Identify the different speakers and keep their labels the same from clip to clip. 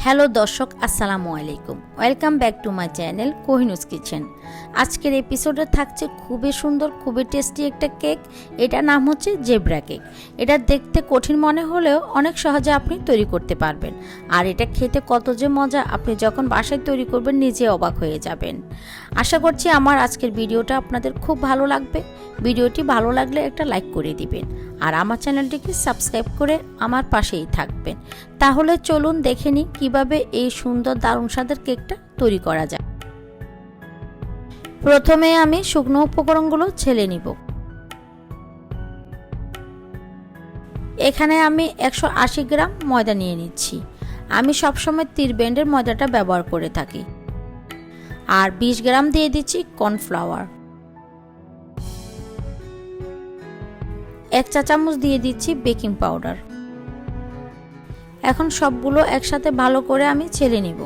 Speaker 1: Hello দর্শক, আসসালামু আলাইকুম। Welcome back to my channel Kohinur's Kitchen. আজকের এপিসোডে থাকছে খুবই সুন্দর, খুবই টেস্টি একটা কেক। এটার নাম হচ্ছে জেব্রা কেক। এটা দেখতে কঠিন মনে হলেও অনেক সহজে আপনি তৈরি করতে পারবেন। আর এটা খেতে কত যে মজা, আপনি যখন বাসায় তৈরি করবেন নিজে অবাক হয়ে যাবেন। আশা করছি আমার আজকের ভিডিওটা আপনাদের খুব ভালো লাগবে। ভিডিওটি ভালো লাগলে একটা লাইক করে দিবেন আর আমার চ্যানেলটিকে সাবস্ক্রাইব করে আমার পাশেই থাকবেন। তাহলে চলুন দেখে নিই কীভাবে এই সুন্দর দারুণ স্বাদের কেকটা তৈরি করা যায়। প্রথমে আমি শুকনো উপকরণগুলো ছেলে নিব। এখানে আমি 180 গ্রাম ময়দা নিয়ে নিচ্ছি। আমি সবসময় তীর ব্যান্ডের ময়দাটা ব্যবহার করে থাকি। আর 20 গ্রাম দিয়ে দিচ্ছি কর্নফ্লাওয়ার। 1 চা চামচ দিয়ে দিচ্ছি বেকিং পাউডার। এখন সবগুলো একসাথে ভালো করে আমি ছেলে নিব।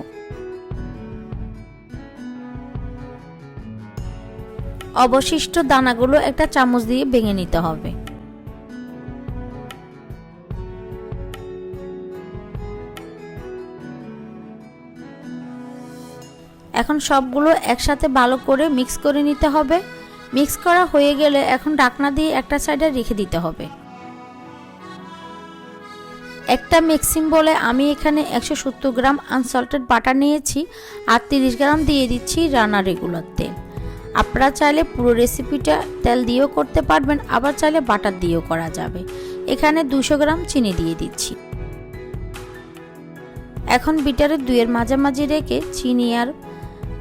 Speaker 1: অবশিষ্ট দানাগুলো একটা চামচ দিয়ে ভেঙে নিতে হবে। এখন সবগুলো একসাথে ভালো করে মিক্স করে নিতে হবে। মিক্স করা হয়ে গেলে এখন ঢাকনা দিয়ে একটা সাইডে রেখে দিতে হবে। একটা মিক্সিং বলে আমি এখানে 170 গ্রাম আনসল্টেড বাটার নিয়েছি আর 30 গ্রাম দিয়ে দিচ্ছি রান্না রেগুলার তেল। আপনারা চাইলে পুরো রেসিপিটা তেল দিয়েও করতে পারবেন, আবার চাইলে বাটার দিয়েও করা যাবে। এখানে 200 গ্রাম চিনি দিয়ে দিচ্ছি। এখন বিটারের দুইয়ের মাঝামাঝি রেখে চিনি আর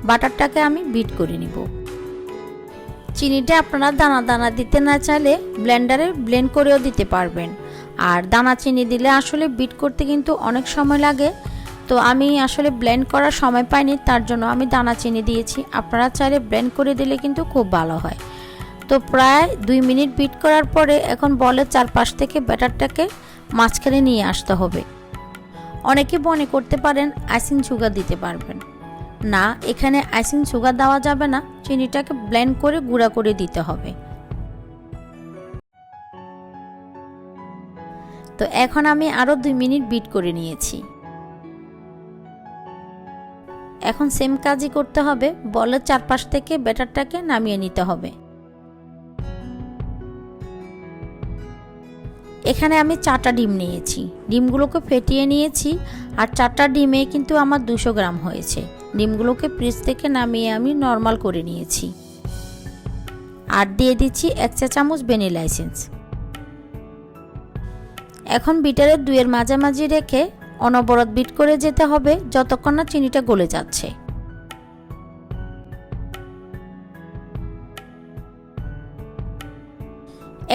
Speaker 1: বাটারটাকে আমি বিট করে নিব। চিনিটা আপনারা দানা দানা দিতে না চাইলে ব্লেন্ডারে ব্লেন্ড করেও দিতে পারবেন। আর দানা চিনি দিলে আসলে বিট করতে কিন্তু অনেক সময় লাগে, তো আমি আসলে ব্লেন্ড করার সময় পাইনি, তার জন্য আমি দানা চিনি দিয়েছি। আপনারা চাইলে ব্লেন্ড করে দিলে কিন্তু খুব ভালো হয়। তো প্রায় 2 মিনিট বিট করার পরে এখন বলের চারপাশ থেকে ব্যাটারটাকে মাঝখানে নিয়ে আসতে হবে। অনেকে মনে করতে পারেন আইসিং সুগার দিতে পারবেন না, এখানে আইসিং সুগার দেওয়া যাবে না, চিনিটাকে ব্লেন্ড করে গুঁড়া করে দিতে হবে। তো এখন আমি আরো 2 মিনিট বিট করে নিয়েছি। এখন সেম কাজই করতে হবে, বলের চারপাশ থেকে ব্যাটারটাকে নামিয়ে নিতে হবে। এখানে আমি 4টা ডিম নিয়েছি, ডিমগুলোকে ফেটিয়ে নিয়েছি। আর 4টা ডিমে কিন্তু আমার 200 গ্রাম হয়েছে। ডিমগুলোকে ফ্রিজ থেকে নামিয়ে আমি নর্মাল করে নিয়েছি। আর দিয়ে দিচ্ছি 1 চা চামচ ভ্যানিলা এসেন্স। এখন বিটারের দুইয়ের মাঝামাঝি রেখে অনবরত বিট করে যেতে হবে যতক্ষণ না চিনিটা গলে যাচ্ছে।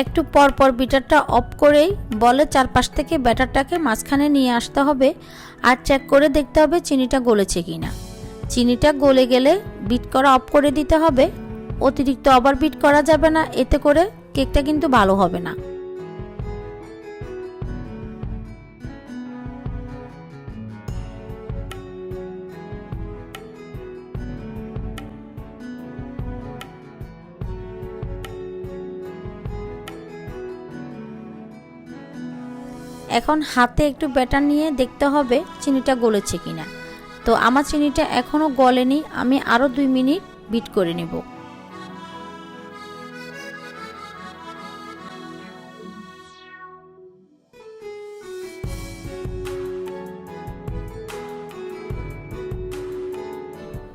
Speaker 1: একটু পর পর বিটারটা অফ করেই বলে চারপাশ থেকে ব্যাটারটাকে মাঝখানে নিয়ে আসতে হবে আর চেক করে দেখতে হবে চিনিটা গলেছে কিনা। চিনিটা গলে গেলে বিট করা অফ করে দিতে হবে। অতিরিক্ত আবার বিট করা যাবে না, এতে করে কেকটা কিন্তু ভালো হবে না। এখন হাতে একটু ব্যাটার নিয়ে দেখতে হবে চিনিটা গলেছে কিনা। তো আমার চিনিটা এখনো গলেনি, আমি আরো 2 মিনিট বিট করে নেব।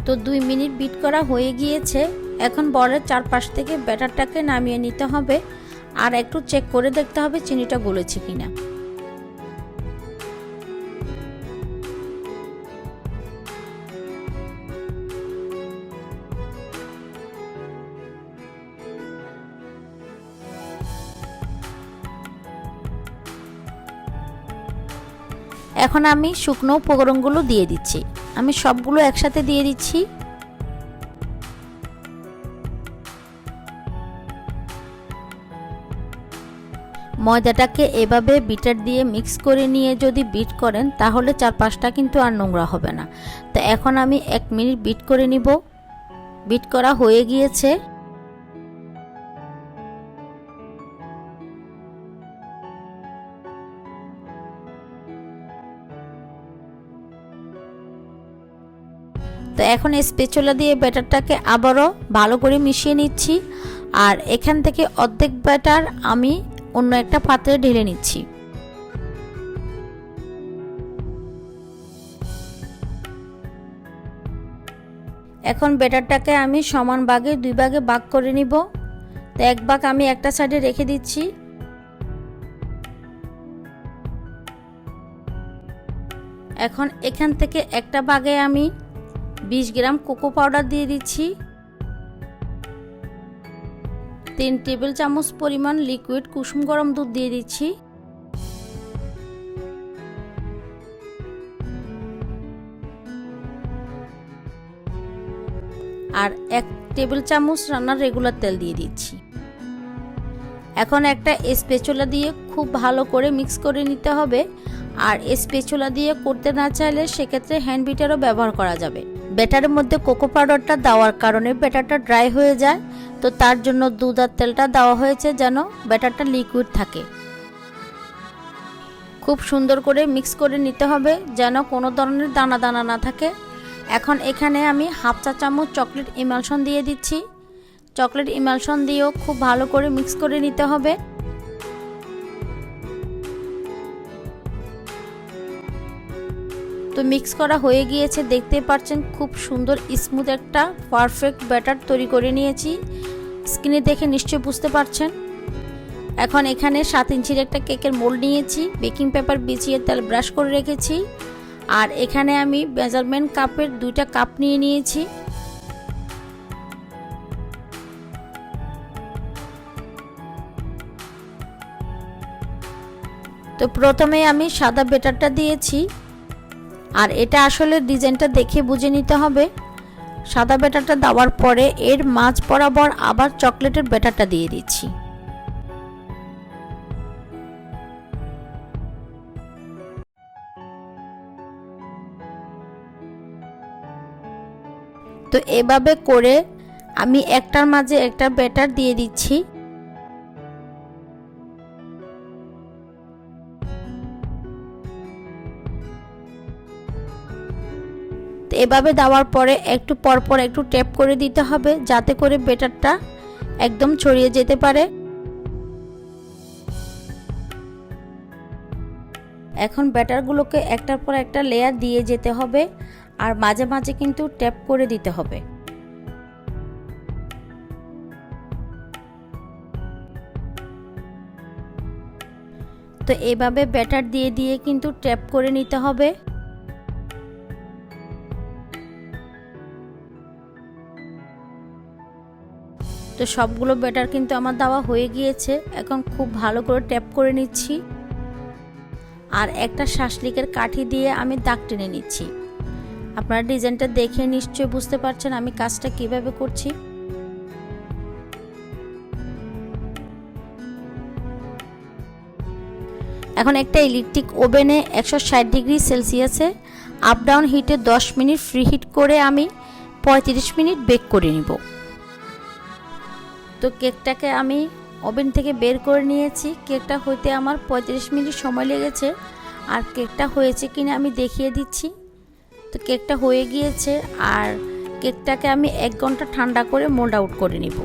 Speaker 1: তো 2 মিনিট বিট করা হয়ে গিয়েছে। এখন বলের চারপাশ থেকে ব্যাটারটাকে নামিয়ে নিতে হবে আর একটু চেক করে দেখতে হবে চিনিটা গলেছে কিনা। এখন আমি শুকনো উপকরণগুলো দিয়ে দিচ্ছি। আমি সবগুলো একসাথে দিয়ে দিচ্ছি। ময়দাটাকে এভাবে বিটার দিয়ে মিক্স করে নিয়ে যদি বিট করেন তাহলে চারপাশটা কিন্তু আর নোংরা হবে না। তো এখন আমি 1 মিনিট বিট করে নিব। বিট করা হয়ে গিয়েছে। তো এখন স্প্যাচুলা দিয়ে ব্যাটারটাকে আবারও ভালো করে মিশিয়ে নিচ্ছি। আর এখান থেকে অর্ধেক ব্যাটার আমি অন্য একটা পাত্রে ঢেলে নিচ্ছি। এখন ব্যাটারটাকে আমি সমান ভাগে 2 ভাগে ভাগ করে নিব। তো এক ভাগ আমি একটা সাইডে রেখে দিচ্ছি। এখন এখান থেকে একটা ভাগে আমি 20 গ্রাম কোকো পাউডার দিয়ে দিচ্ছি। 3 টেবিল চামচ পরিমাণ লিকুইড কুসুম গরম দুধ দিয়ে দিচ্ছি। আর 1 টেবিল চামচ রান্নার রেগুলার তেল দিয়ে দিচ্ছি। এখন একটা স্প্যাচুলা দিয়ে খুব ভালো করে মিক্স করে নিতে হবে। আর স্প্যাচুলা দিয়ে করতে না চাইলে সেক্ষেত্রে হ্যান্ড বিটারও ব্যবহার করা যাবে। ব্যাটারের মধ্যে কোকো পাউডারটা দেওয়ার কারণে ব্যাটারটা ড্রাই হয়ে যায়, তো তার জন্য দুধ আর তেলটা দেওয়া হয়েছে যেন ব্যাটারটা লিকুইড থাকে। খুব সুন্দর করে মিক্স করে নিতে হবে যেন কোনো ধরনের দানা দানা না থাকে। এখন এখানে আমি হাফ চা চামচ চকলেট ইমালশন দিয়ে দিচ্ছি। চকলেট ইমালশন দিয়েও খুব ভালো করে মিক্স করে নিতে হবে। তো মিক্স করা হয়ে গিয়েছে, দেখতে পাচ্ছেন খুব সুন্দর স্মুথ একটা পারফেক্ট ব্যাটার তৈরি করে নিয়েছি। স্ক্রিনে দেখে নিশ্চয়ই বুঝতে পারছেন। এখন এখানে 7 ইঞ্চির একটা কেকের মোল্ড নিয়েছি, বেকিং পেপার বিছিয়ে তেল ব্রাশ করে রেখেছি। আর এখানে আমি মেজারমেন্ট কাপের 2টা কাপ নিয়ে নিয়েছি। তো প্রথমে আমি সাদা ব্যাটারটা দিয়েছি। আর এটা আসলে ডিজাইনটা দেখে বুঝে নিতে হবে। সাদা ব্যাটারটা দেওয়ার পরে এর মাঝ বরাবর আবার চকলেটের ব্যাটারটা দিয়ে দিচ্ছি। তো এভাবে করে আমি একটার মাঝে একটা ব্যাটার দিয়ে দিচ্ছি। এভাবে দেওয়ার পরে একটু পরপর একটু ট্যাপ করে দিতে হবে যাতে করে ব্যাটারটা একদম ছড়িয়ে যেতে পারে। এখন ব্যাটারগুলোকে একটার পর একটা লেয়ার দিয়ে যেতে হবে আর মাঝে মাঝে কিন্তু ট্যাপ করে দিতে হবে। তো এভাবে ব্যাটার দিয়ে দিয়ে কিন্তু ট্যাপ করে নিতে হবে। তো সবগুলো ব্যাটার কিন্তু আমার দেওয়া হয়ে গিয়েছে। এখন খুব ভালো করে ট্যাপ করে নিচ্ছি আর একটা শাসলিকের কাঠি দিয়ে আমি দাগ টেনে নিচ্ছি। আপনারা ডিজাইনটা দেখে নিশ্চয়ই বুঝতে পারছেন আমি কাজটা কিভাবে করছি। এখন একটা ইলেকট্রিক ওভেনে 160 ডিগ্রি সেলসিয়াসে আপ ডাউন হিটে 10 মিনিট ফ্রি হিট করে আমি 35 মিনিট বেক করে নিব। তো কেকটাকে আমি ওভেন থেকে বের করে নিয়েছি। কেকটা হইতে আমার 35 মিনিট সময় লেগেছে। আর কেকটা হয়েছে কিনা আমি দেখিয়ে দিচ্ছি। তো কেকটা হয়ে গিয়েছে আর কেকটাকে আমি 1 ঘন্টা ঠান্ডা করে মোল্ড আউট করে নিব।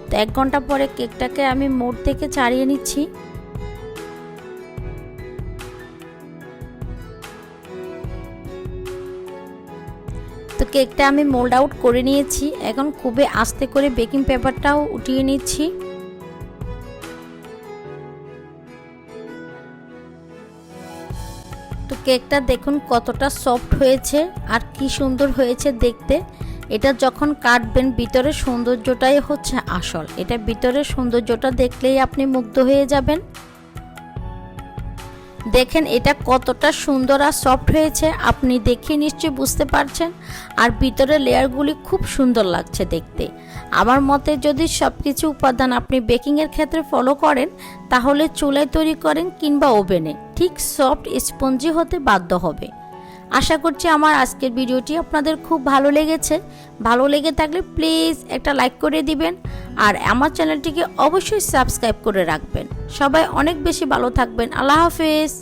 Speaker 1: তো 1 ঘন্টা পরে কেকটাকে আমি মোল্ড থেকে ছাড়িয়ে নিচ্ছি। তো কেকটা আমি মোল্ড আউট করে নিয়েছি। এখন খুবই আস্তে করে বেকিং পেপারটাও উঠিয়ে নিচ্ছি। তো কেকটা দেখুন কতটা সফট হয়েছে আর কি সুন্দর হয়েছে দেখতে। এটা যখন কাটবেন ভিতরের সৌন্দর্যটাই হচ্ছে আসল। এটা ভিতরের সৌন্দর্যটা দেখলেই আপনি মুগ্ধ হয়ে যাবেন। দেখেন এটা কতটা সুন্দর আর সফট হয়েছে, আপনি দেখে নিশ্চয়ই বুঝতে পারছেন। আর ভিতরের লেয়ারগুলি খুব সুন্দর লাগছে দেখতে। আমার মতে যদি সবকিছু উপাদান আপনি বেকিংয়ের ক্ষেত্রে ফলো করেন তাহলে চুলায় তৈরি করেন কিংবা ওভেনে ঠিক সফট স্পঞ্জি হতে বাধ্য হবে। আশা করছি আমার আজকের ভিডিওটি আপনাদের খুব ভালো লেগেছে। ভালো লেগে থাকলে প্লিজ একটা লাইক করে দিবেন আর আমার চ্যানেলটিকে অবশ্যই সাবস্ক্রাইব করে রাখবেন। সবাই অনেক বেশি ভালো থাকবেন। আল্লাহ হাফেজ।